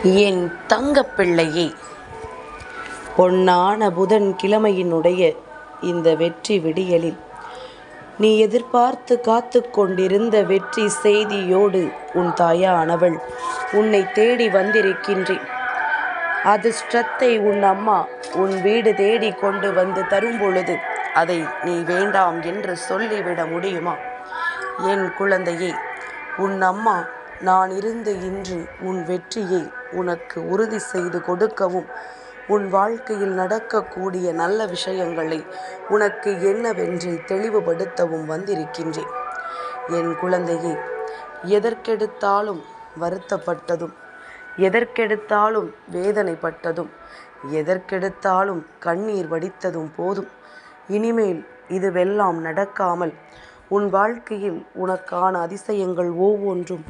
என் தங்கப்பிள்ளையே, பொன்னான புதன் கிழமையினுடைய இந்த வெற்றி விடியலில் நீ எதிர்பார்த்து காத்து கொண்டிருந்த வெற்றி செய்தியோடு உன் தாயானவள் உன்னை தேடி வந்திருக்கின்றேன். அதிர்ஷ்டத்தை உன் அம்மா உன் வீடு தேடி கொண்டு வந்து தரும் பொழுது அதை நீ வேண்டாம் என்று சொல்லிவிட முடியுமா? என் குழந்தையே, உன் அம்மா நான் இருந்து இன்று உன் வெற்றியை உனக்கு உறுதி செய்து கொடுக்கவும், உன் வாழ்க்கையில் நடக்கக்கூடிய நல்ல விஷயங்களை உனக்கு என்னவென்று தெளிவுபடுத்தவும் வந்திருக்கின்றேன். என் குழந்தையே, எதற்கெடுத்தாலும் வருத்தப்பட்டதும், எதற்கெடுத்தாலும் வேதனைப்பட்டதும், எதற்கெடுத்தாலும் கண்ணீர் வடித்ததும் போதும். இனிமேல் இதுவெல்லாம் நடக்காமல் உன் வாழ்க்கையில் உனக்கான அதிசயங்கள் ஒவ்வொன்றும்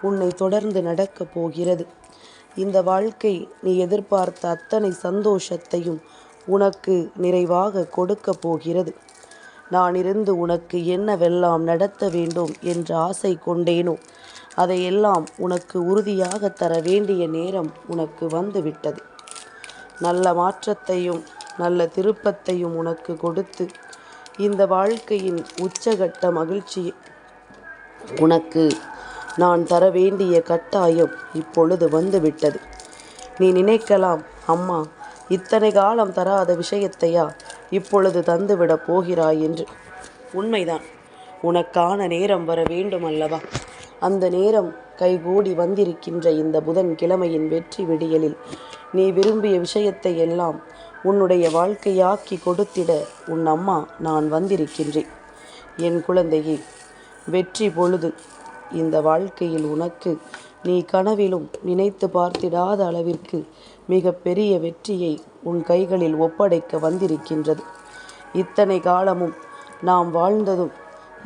உன்னை தொடர்ந்து நடக்கப் போகிறது. இந்த வாழ்க்கை நீ எதிர்பார்த்த அத்தனை சந்தோஷத்தையும் உனக்கு நிறைவாக கொடுக்க போகிறது. நான் இருந்து உனக்கு என்னவெல்லாம் நடத்த வேண்டும் என்ற ஆசை கொண்டேனோ அதையெல்லாம் உனக்கு உறுதியாக தர வேண்டிய நேரம் உனக்கு வந்துவிட்டது. நல்ல மாற்றத்தையும் நல்ல திருப்பத்தையும் உனக்கு கொடுத்து இந்த வாழ்க்கையின் உச்சகட்ட மகிழ்ச்சியை உனக்கு நான் தர வேண்டிய கட்டாயம் இப்பொழுது வந்துவிட்டது. நீ நினைக்கலாம், அம்மா இத்தனை காலம் தராத விஷயத்தையா இப்பொழுது தந்துவிடப் போகிறாய் என்று. உண்மைதான், உனக்கான நேரம் வர வேண்டும் அல்லவா? அந்த நேரம் கைகூடி வந்திருக்கின்ற இந்த புதன் கிழமையின் வெற்றி விடியலில் நீ விரும்பிய விஷயத்தை எல்லாம் உன்னுடைய வாழ்க்கையாக்கி கொடுத்திட உன் அம்மா நான் வந்திருக்கின்றேன். என் குழந்தையே, வெற்றி பொழுது இந்த வாழ்க்கையில் உனக்கு நீ கனவிலும் நினைத்து பார்த்திடாத அளவிற்கு மிக பெரிய வெற்றியை உன் கைகளில் ஒப்படைக்க வந்திருக்கின்றது. இத்தனை காலமும் நாம் வாழ்ந்ததும்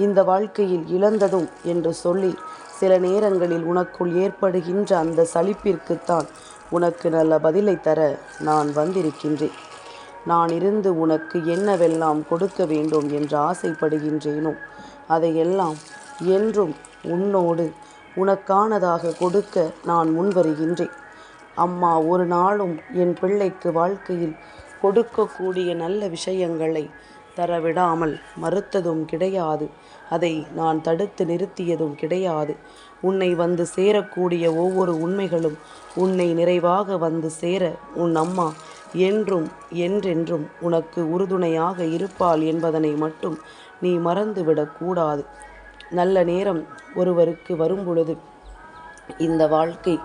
இந்த வாழ்க்கையில் இழந்ததும் என்று சொல்லி சில நேரங்களில் உனக்குள் ஏற்படுகின்ற அந்த சலிப்பிற்குத்தான் உனக்கு நல்ல பதிலை தர நான் வந்திருக்கின்றேன். நான் இருந்து உனக்கு என்னவெல்லாம் கொடுக்க வேண்டும் என்று ஆசைப்படுகின்றேனோ அதையெல்லாம் என்றும் உன்னோடு உனக்கானதாக கொடுக்க நான் முன்வருகின்றேன். அம்மா ஒரு நாளும் என் பிள்ளைக்கு வாழ்க்கையில் கொடுக்கக்கூடிய நல்ல விஷயங்களை தரவிடாமல் மறுத்ததும் கிடையாது. அதை நான் தடுத்து நிறுத்தியதும் கிடையாது. உன்னை வந்து சேரக்கூடிய ஒவ்வொரு உண்மைகளும் உன்னை நிறைவாக வந்து சேர உன் அம்மா என்றும் என்றென்றும் உனக்கு உறுதுணையாக இருப்பாள் என்பதனை மட்டும் நீ மறந்துவிடக்கூடாது. நல்ல நேரம் ஒருவருக்கு வரும்பொழுது இந்த வாழ்க்கை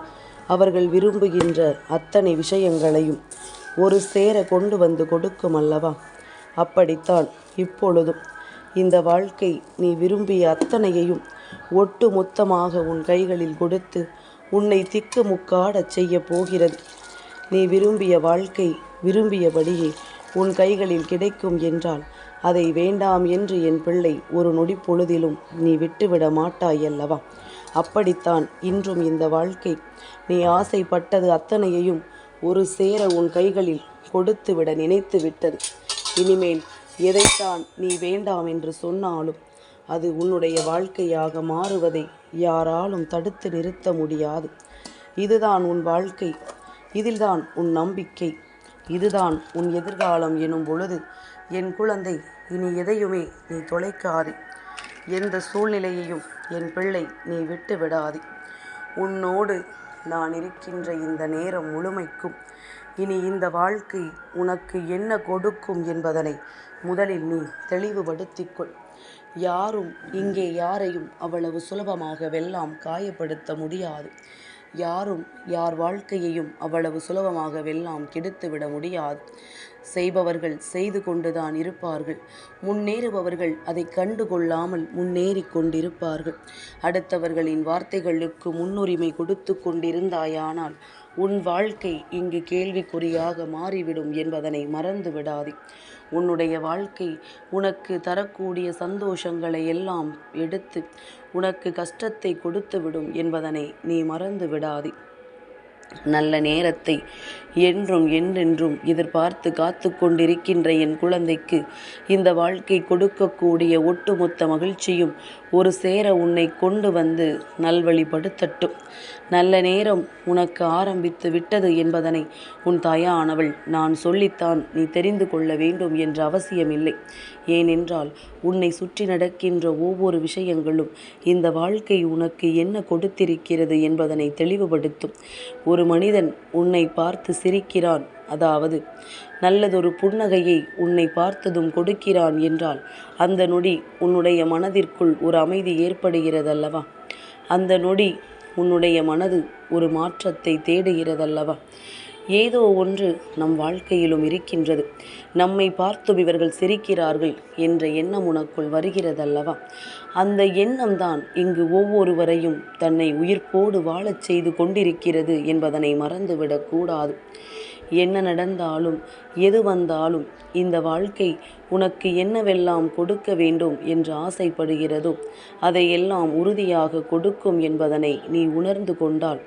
அவர்கள் விரும்புகின்ற அத்தனை விஷயங்களையும் ஒரு சேர கொண்டு வந்து கொடுக்கும் அல்லவா? அப்படித்தான் இப்பொழுதும் இந்த வாழ்க்கை நீ விரும்பிய அத்தனையையும் ஒட்டு மொத்தமாக உன் கைகளில் கொடுத்து உன்னை திக்குமுக்காடச் செய்ய போகிறது. நீ விரும்பிய வாழ்க்கை விரும்பியபடியே உன் கைகளில் கிடைக்கும் என்றால் அதை வேண்டாம் என்று என் பிள்ளை ஒரு நொடி பொழுதிலும் நீ விட்டுவிட மாட்டாய் அல்லவா? அப்படித்தான் இன்றும் இந்த வாழ்க்கை நீ ஆசைப்பட்டது அத்தனையையும் ஒரு சேர உன் கைகளில் கொடுத்துவிட நினைத்து விட்டது. இனிமேல் எதைத்தான் நீ வேண்டாம் என்று சொன்னாலும் அது உன்னுடைய வாழ்க்கையாக மாறுவதை யாராலும் தடுத்து நிறுத்த முடியாது. இதுதான் உன் வாழ்க்கை, இதில்தான் உன் நம்பிக்கை, இதுதான் உன் எதிர்காலம் எனும் பொழுது என் குழந்தை, இனி எதையுமே நீ தொலைக்காதே. எந்த சூழ்நிலையையும் என் பிள்ளை நீ விட்டு விடாதே. உன்னோடு நான் இருக்கின்ற இந்த நேரம் முழுமைக்கும் இனி இந்த வாழ்க்கை உனக்கு என்ன கொடுக்கும் என்பதனை முதலில் நீ தெளிவுபடுத்திக்கொள். யாரும் இங்கே யாரையும் அவ்வளவு சுலபமாக வெல்லாம் காயப்படுத்த முடியாது. யாரும் யார் வாழ்க்கையையும் அவ்வளவு சுலபமாக வெல்லாம் கெடுத்துவிட முடியாது. செய்பவர்கள் செய்து கொண்டுதான் இருப்பார்கள். முன்னேறுபவர்கள் அதை கண்டு கொள்ளாமல் முன்னேறி கொண்டிருப்பார்கள். அடுத்தவர்களின் வார்த்தைகளுக்கு முன்னுரிமை கொடுத்து கொண்டிருந்தாயானால் உன் வாழ்க்கை இங்கு கேள்விக்குறியாக மாறிவிடும் என்பதனை மறந்து விடாதே. உன்னுடைய வாழ்க்கை உனக்கு தரக்கூடிய சந்தோஷங்களை எல்லாம் எடுத்து உனக்கு கஷ்டத்தை கொடுத்து விடும் என்பதனை நீ மறந்து விடாதே. நல்ல நேரத்தை என்றும் என்றென்றும் எதிர்பார்த்து காத்து கொண்டிருக்கின்ற என் குழந்தைக்கு இந்த வாழ்க்கை கொடுக்கக்கூடிய ஒட்டுமொத்த மகிழ்ச்சியும் ஒரு சேர உன்னை கொண்டு வந்து நல்வழிப்படுத்தட்டும். நல்ல நேரம் உனக்கு ஆரம்பித்து விட்டது என்பதனை உன் தாயானவள் நான் சொல்லித்தான் நீ தெரிந்து கொள்ள வேண்டும் என்ற அவசியமில்லை. ஏனென்றால் உன்னை சுற்றி நடக்கின்ற ஒவ்வொரு விஷயங்களும் இந்த வாழ்க்கை உனக்கு என்ன கொடுத்திருக்கிறது என்பதனை தெளிவுபடுத்தும். ஒரு மனிதன் உன்னை பார்த்து சிரிக்கிறான், அதாவது நல்லதொரு புன்னகையை உன்னை பார்த்ததும் கொடுக்கிறான் என்றால் அந்த நொடி உன்னுடைய மனதிற்குள் ஒரு அமைதி ஏற்படுகிறதல்லவா? அந்த நொடி உன்னுடைய மனது ஒரு மாற்றத்தை தேடுகிறதல்லவா? ஏதோ ஒன்று நம் வாழ்க்கையிலும் இருக்கின்றது, நம்மை பார்த்தும் இவர்கள் சிரிக்கிறார்கள் என்ற எண்ணம் உனக்குள் வருகிறதல்லவா? அந்த எண்ணம்தான் இங்கு ஒவ்வொருவரையும் தன்னை உயிர்ப்போடு வாழச் செய்து கொண்டிருக்கிறது என்பதனை மறந்துவிடக்கூடாது. என்ன நடந்தாலும் எது வந்தாலும் இந்த வாழ்க்கை உனக்கு என்னவெல்லாம் கொடுக்க வேண்டும் என்று ஆசைப்படுகிறதோ அதையெல்லாம் உறுதியாக கொடுக்கும் என்பதனை நீ உணர்ந்து கொண்டால்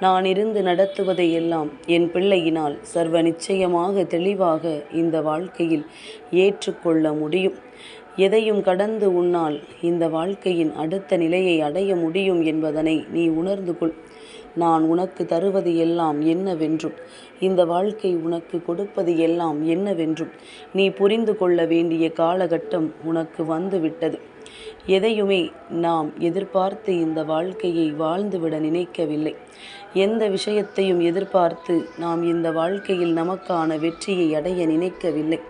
நான் இருந்து நடத்துவதையெல்லாம் என் பிள்ளையினால் சர்வ நிச்சயமாக தெளிவாக இந்த வாழ்க்கையில் ஏற்றுக்கொள்ள முடியும். எதையும் கடந்து உன்னால் இந்த வாழ்க்கையின் அடுத்த நிலையை அடைய முடியும் என்பதனை நீ உணர்ந்து கொள். நான் உனக்கு தருவது எல்லாம் என்னவென்றும் இந்த வாழ்க்கை உனக்கு கொடுப்பது எல்லாம் என்னவென்றும் நீ புரிந்து கொள்ள வேண்டிய காலகட்டம் உனக்கு வந்துவிட்டது. எதையுமே நாம் எதிர்பார்த்து இந்த வாழ்க்கையை வாழ்ந்துவிட நினைக்கவில்லை. எந்த விஷயத்தையும் எதிர்பார்த்து நாம் இந்த வாழ்க்கையில் நமக்கான வெற்றியை அடைய நினைக்கவில்லை.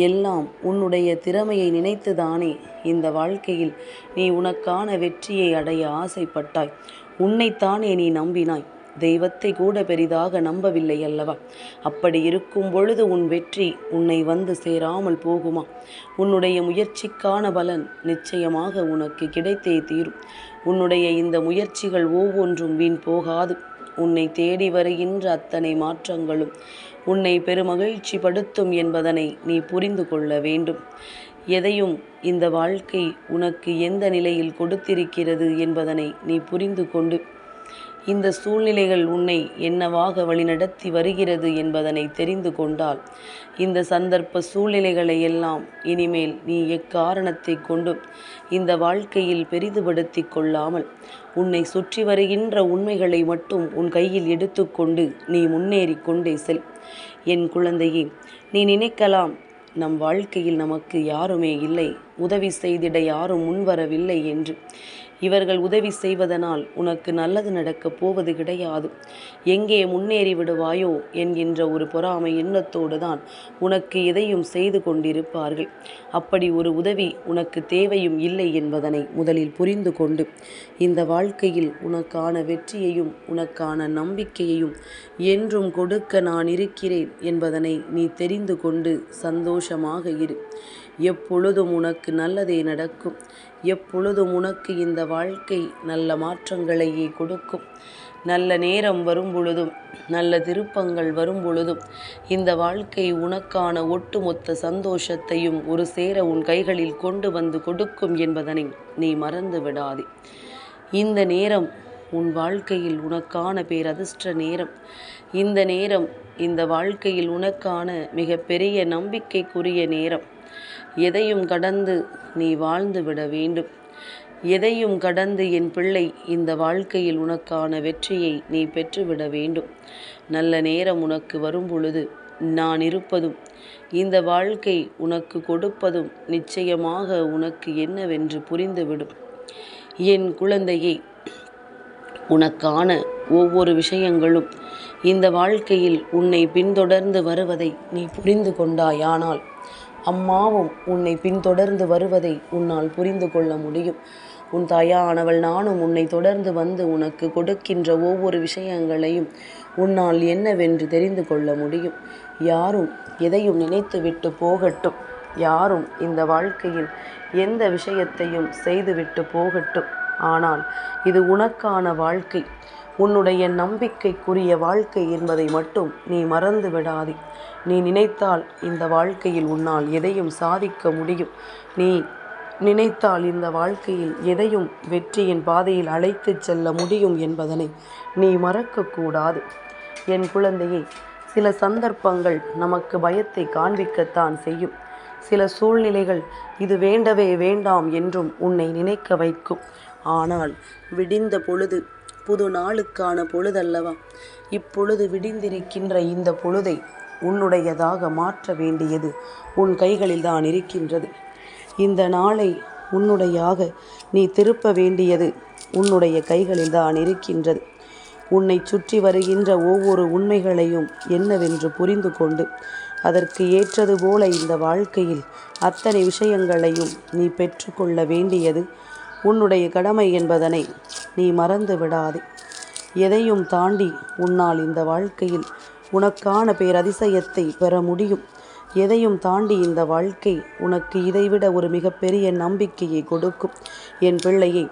எல்லாம் உன்னுடைய திறமையை நினைத்துதானே இந்த வாழ்க்கையில் நீ உனக்கான வெற்றியை அடைய ஆசைப்பட்டாய். உன்னைத்தானே நீ நம்பினாய், தெய்வத்தை கூட பெரிதாக நம்பவில்லை அல்லவா? அப்படி இருக்கும் பொழுது உன் வெற்றி உன்னை வந்து சேராமல் போகுமா? உன்னுடைய முயற்சிக்கான பலன் நிச்சயமாக உனக்கு கிடைத்தே தீரும். உன்னுடைய இந்த முயற்சிகள் ஒவ்வொன்றும் வீண் போகாது. உன்னை தேடி வருகின்ற அத்தனை மாற்றங்களும் உன்னை பெருமகிழ்ச்சி படுத்தும் என்பதனை நீ புரிந்து கொள்ள வேண்டும். எதையும் இந்த வாழ்க்கை உனக்கு எந்த நிலையில் கொடுத்திருக்கிறது என்பதனை நீ புரிந்து கொண்டு இந்த சூழ்நிலைகள் உன்னை என்னவாக வழிநடத்தி வருகிறது என்பதனை தெரிந்து கொண்டால் இந்த சந்தர்ப்ப சூழ்நிலைகளை எல்லாம் இனிமேல் நீ எக்காரணத்தை கொண்டும் இந்த வாழ்க்கையில் பெரிதுபடுத்தி கொள்ளாமல் உன்னை சுற்றி வருகின்ற உண்மைகளை மட்டும் உன் கையில் எடுத்துக்கொண்டு நீ முன்னேறி கொண்டே செல். என் குழந்தையே, நீ நினைக்கலாம் நம் வாழ்க்கையில் நமக்கு யாருமே இல்லை, உதவி செய்திட யாரும் முன்வரவில்லை என்று. இவர்கள் உதவி செய்வதனால் உனக்கு நல்லது நடக்கப் போவது கிடையாது, எங்கே முன்னேறி விடுவாயோ என்கின்ற ஒரு பொறாமை எண்ணத்தோடு தான் உனக்கு எதையும் செய்து கொண்டிருப்பார்கள். அப்படி ஒரு உதவி உனக்கு தேவையும் இல்லை என்பதனை முதலில் புரிந்து கொண்டு இந்த வாழ்க்கையில் உனக்கான வெற்றியையும் உனக்கான நம்பிக்கையையும் என்றும் கொடுக்க நான் இருக்கிறேன் என்பதனை நீ தெரிந்து கொண்டு சந்தோஷமாக இரு. எப்பொழுதும் உனக்கு நல்லதே நடக்கும். எப்பொழுதும் உனக்கு இந்த வாழ்க்கை நல்ல மாற்றங்களையே கொடுக்கும். நல்ல நேரம் வரும் பொழுதும் நல்ல திருப்பங்கள் வரும் பொழுதும் இந்த வாழ்க்கை உனக்கான ஒட்டுமொத்த சந்தோஷத்தையும் ஒரு சேர உன் கைகளில் கொண்டு வந்து கொடுக்கும் என்பதனை நீ மறந்து விடாதே. இந்த நேரம் உன் வாழ்க்கையில் உனக்கான பேரதிர்ஷ்ட நேரம். இந்த நேரம் இந்த வாழ்க்கையில் உனக்கான மிகப்பெரிய நம்பிக்கைக்குரிய நேரம். எதையும் கடந்து நீ வாழ்ந்து விட வேண்டும். எதையும் கடந்து என் பிள்ளை இந்த வாழ்க்கையில் உனக்கான வெற்றியை நீ பெற்றுவிட வேண்டும். நல்ல நேரம் உனக்கு வரும் பொழுது நான் இருப்பதும் இந்த வாழ்க்கை உனக்கு கொடுப்பதும் நிச்சயமாக உனக்கு என்னவென்று புரிந்துவிடும். என் குழந்தையை, உனக்கான ஒவ்வொரு விஷயங்களும் இந்த வாழ்க்கையில் உன்னை பின்தொடர்ந்து வருவதை நீ புரிந்து கொண்டாயானால் அம்மாவும் உன்னை பின்தொடர்ந்து வருவதை உன்னால் புரிந்து கொள்ள முடியும். உன் தாயானவள் நானும் உன்னை தொடர்ந்து வந்து உனக்கு கொடுக்கின்ற ஒவ்வொரு விஷயங்களையும் உன்னால் என்னவென்று தெரிந்து கொள்ள முடியும். யாரும் எதையும் நினைத்து விட்டு போகட்டும். யாரும் இந்த வாழ்க்கையில் எந்த விஷயத்தையும் செய்துவிட்டு போகட்டும். ஆனால் இது உனக்கான வாழ்க்கை, உன்னுடைய நம்பிக்கைக்குரிய வாழ்க்கை என்பதை மட்டும் நீ மறந்து விடாதே. நீ நினைத்தால் இந்த வாழ்க்கையில் உன்னால் எதையும் சாதிக்க முடியும். நீ நினைத்தால் இந்த வாழ்க்கையில் எதையும் வெற்றியின் பாதையில் அழைத்துச் செல்ல முடியும் என்பதனை நீ மறக்கக்கூடாது. என் குழந்தையை, சில சந்தர்ப்பங்கள் நமக்கு பயத்தை காண்பிக்கத்தான் செய்யும். சில சூழ்நிலைகள் இது வேண்டவே வேண்டாம் என்றும் உன்னை நினைக்க வைக்கும். ஆனால் விடிந்த பொழுது புது நாளுக்கான பொழுதல்லவா? இப்பொழுது விடிந்திருக்கின்ற இந்த பொழுதை உன்னுடையதாக மாற்ற வேண்டியது உன் கைகளில்தான் இருக்கின்றது. இந்த நாளை உன்னுடையாக நீ திருப்ப வேண்டியது உன்னுடைய கைகளில்தான் இருக்கின்றது. உன்னை சுற்றி வருகின்ற ஒவ்வொரு உண்மைகளையும் என்னவென்று புரிந்து கொண்டு அதற்கு ஏற்றது போல இந்த வாழ்க்கையில் அத்தனை விஷயங்களையும் நீ பெற்றுக்கொள்ள வேண்டியது உன்னுடைய கடமை என்பதனை நீ மறந்து விடாதே. எதையும் தாண்டி உன்னால் இந்த வாழ்க்கையில் உனக்கான பேரதிசயத்தை பெற முடியும். எதையும் தாண்டி இந்த வாழ்க்கை உனக்கு இதைவிட ஒரு மிகப்பெரிய நம்பிக்கையை கொடுக்கும். என் பிள்ளையை,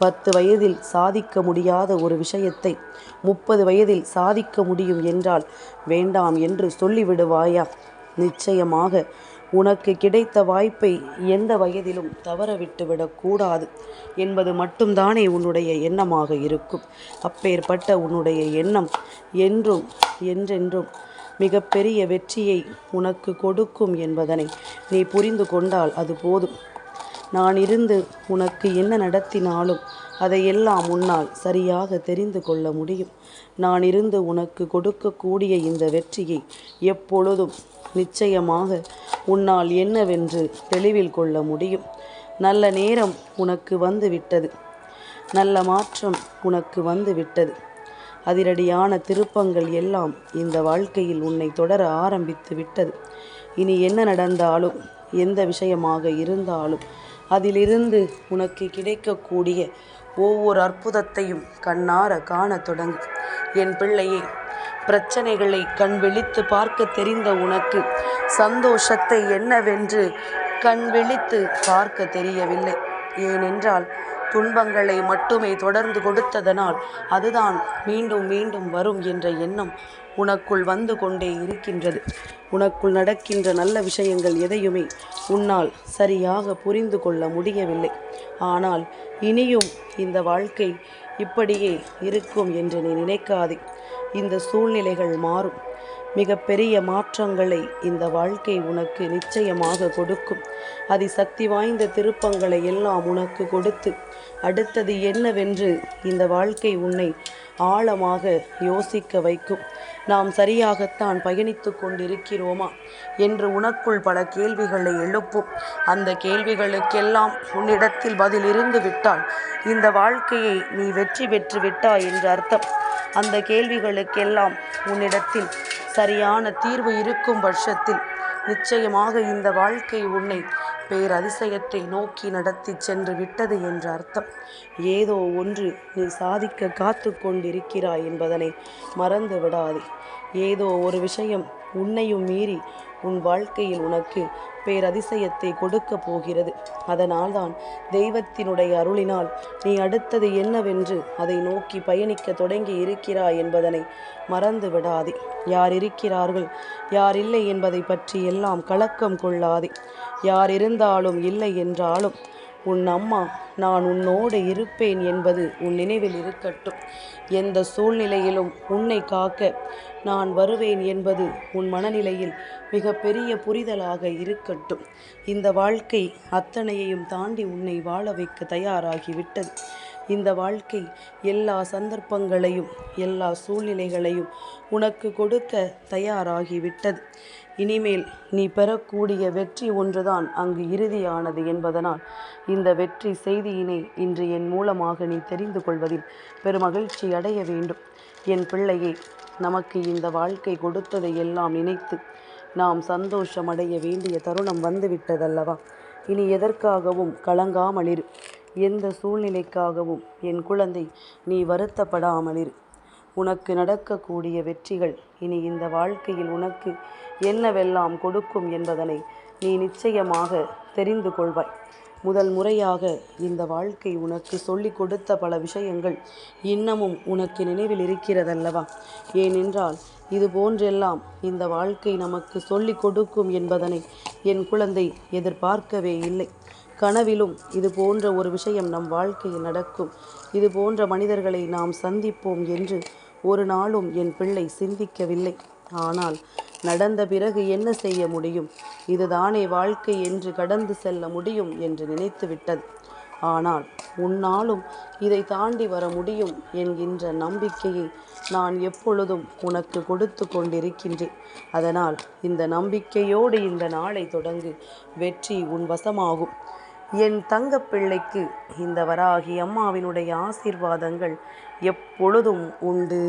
10 வயதில் சாதிக்க முடியாத ஒரு விஷயத்தை 30 வயதில் சாதிக்க முடியும் என்றால் வேண்டாம் என்று சொல்லிவிடுவாயா? நிச்சயமாக உனக்கு கிடைத்த வாய்ப்பை எந்த வயதிலும் தவறவிட்டு விடக்கூடாது என்பது மட்டும்தானே உன்னுடைய எண்ணமாக இருக்கும். அப்பேற்பட்ட உன்னுடைய எண்ணம் என்றும் என்றென்றும் மிகப்பெரிய வெற்றியை உனக்கு கொடுக்கும் என்பதனை நீ புரிந்து கொண்டால் அது போதும். நான் இருந்து உனக்கு என்ன நடத்தினாலும் அதையெல்லாம் உன்னால் சரியாக தெரிந்து கொள்ள முடியும். நான் இருந்து உனக்கு கொடுக்கக்கூடிய இந்த வெற்றியை எப்பொழுதும் நிச்சயமாக உன்னால் என்னவென்று தெளிவில் கொள்ள முடியும். நல்ல நேரம் உனக்கு வந்து விட்டது. நல்ல மாற்றம் உனக்கு வந்து விட்டது. அதிரடியான திருப்பங்கள் எல்லாம் இந்த வாழ்க்கையில் உன்னை தொடர ஆரம்பித்து விட்டது. இனி என்ன நடந்தாலும் எந்த விஷயமாக இருந்தாலும் அதிலிருந்து உனக்கு கிடைக்கக்கூடிய ஒவ்வொரு அற்புதத்தையும் கண்ணார காண தொடங்கு. என் பிள்ளையே, பிரச்சனைகளை கண் விழித்து பார்க்க தெரிந்த உனக்கு சந்தோஷத்தை என்னவென்று கண் விழித்து பார்க்க தெரியவில்லை. ஏனென்றால் துன்பங்களை மட்டுமே தொடர்ந்து கொடுத்ததனால் அதுதான் மீண்டும் மீண்டும் வரும் என்ற எண்ணம் உனக்குள் வந்து கொண்டே இருக்கின்றது. உனக்குள் நடக்கின்ற நல்ல விஷயங்கள் எதையுமே உன்னால் சரியாக புரிந்து கொள்ள முடியவில்லை. ஆனால் இனியும் இந்த வாழ்க்கை இப்படியே இருக்கும் என்று நீ நினைக்காதே. இந்த சூழ்நிலைகள் மாறும். மிகப்பெரிய மாற்றங்களை இந்த வாழ்க்கை உனக்கு நிச்சயமாக கொடுக்கும். அதிசக்தி வாய்ந்த திருப்பங்களை எல்லாம் உனக்கு கொடுத்து அடுத்தது என்னவென்று இந்த வாழ்க்கை உன்னை ஆழமாக யோசிக்க வைக்கும். நாம் சரியாகத்தான் பயணித்து கொண்டிருக்கிறோமா என்று உனக்குள் பல கேள்விகளை எழுப்பும். அந்த கேள்விகளுக்கெல்லாம் உன்னிடத்தில் பதில் இருந்து விட்டால் இந்த வாழ்க்கையை நீ வெற்றி பெற்று விட்டாய் என்று அர்த்தம். அந்த கேள்விகளுக்கெல்லாம் உன்னிடத்தில் சரியான தீர்வு இருக்கும் பட்சத்தில் நிச்சயமாக இந்த வாழ்க்கை உன்னை பேரதிசயத்தை நோக்கி நடத்தி சென்று விட்டது என்ற அர்த்தம். ஏதோ ஒன்று நீ சாதிக்க காத்து கொண்டிருக்கிறாய் என்பதனை மறந்து விடாதே. ஏதோ ஒரு விஷயம் உன்னையும் மீறி உன் வாழ்க்கையில் உனக்கு பேரதிசயத்தை கொடுக்க போகிறது. அதனால்தான் தெய்வத்தினுடைய அருளினால் நீ அடுத்தது என்னவென்று அதை நோக்கி பயணிக்க தொடங்கி இருக்கிறாய் என்பதனை மறந்து விடாதே. யார் இருக்கிறார்கள் யார் இல்லை என்பதை பற்றி எல்லாம் கலக்கம் கொள்ளாதே. யார் இருந்தாலும் இல்லை என்றாலும் உன் அம்மா நான் உன்னோடு இருப்பேன் என்பது உன் நினைவில் இருக்கட்டும். எந்த சூழ்நிலையிலும் உன்னை காக்க நான் வருவேன் என்பது உன் மனநிலையில் மிகப்பெரிய புரிதலாக இருக்கட்டும். இந்த வாழ்க்கை அத்தனையையும் தாண்டி உன்னை வாழ வைக்க தயாராகிவிட்டது. இந்த வாழ்க்கை எல்லா சந்தர்ப்பங்களையும் எல்லா சூழ்நிலைகளையும் உனக்கு கொடுக்க தயாராகிவிட்டது. இனிமேல் நீ பெறக்கூடிய வெற்றி ஒன்றுதான் அங்கு இறுதியானது என்பதனால் இந்த வெற்றி செய்தியினை இன்று என் மூலமாக நீ தெரிந்து கொள்வதில் பெருமகிழ்ச்சி அடைய வேண்டும். என் பிள்ளையே, நமக்கு இந்த வாழ்க்கை கொடுத்ததை எல்லாம் நினைத்து நாம் சந்தோஷமடைய வேண்டிய தருணம் வந்துவிட்டதல்லவா? இனி எதற்காகவும் கலங்காமலிரு. எந்த சூழ்நிலைக்காகவும் என் குழந்தை நீ வருத்தப்படாமலிரு. உனக்கு நடக்கக்கூடிய வெற்றிகள் இனி இந்த வாழ்க்கையில் உனக்கு என்னவெல்லாம் கொடுக்கும் என்பதனை நீ நிச்சயமாக தெரிந்து கொள்வாய். முதல் முறையாக இந்த வாழ்க்கை உனக்கு சொல்லிக் கொடுத்த பல விஷயங்கள் இன்னமும் உனக்கு நினைவில் இருக்கிறதல்லவா? ஏனென்றால் இது போன்றெல்லாம் இந்த வாழ்க்கை நமக்கு சொல்லிக் கொடுக்கும் என்பதனை என் குழந்தை எதிர்பார்க்கவே இல்லை. கனவிலும் இது போன்ற ஒரு விஷயம் நம் வாழ்க்கையில் நடக்கும், இது போன்ற மனிதர்களை நாம் சந்திப்போம் என்று ஒரு நாளும் என் பிள்ளை சிந்திக்கவில்லை. ஆனால் நடந்த பிறகு என்ன செய்ய முடியும்? இதுதானே வாழ்க்கை என்று கடந்து செல்ல முடியும் என்று நினைத்து விட்டது. ஆனால் உன்னாலும் இதை தாண்டி வர முடியும் என்கின்ற நம்பிக்கையை நான் எப்பொழுதும் உனக்கு கொடுத்து கொண்டிருக்கின்றேன். அதனால் இந்த நம்பிக்கையோடு இந்த நாளை தொடங்கு. வெற்றி உன் வசமாகும். என் தங்கப்பிள்ளைக்கு இந்த வராகி அம்மாவினுடைய ஆசீர்வாதங்கள் எப்பொழுதும் உண்டு.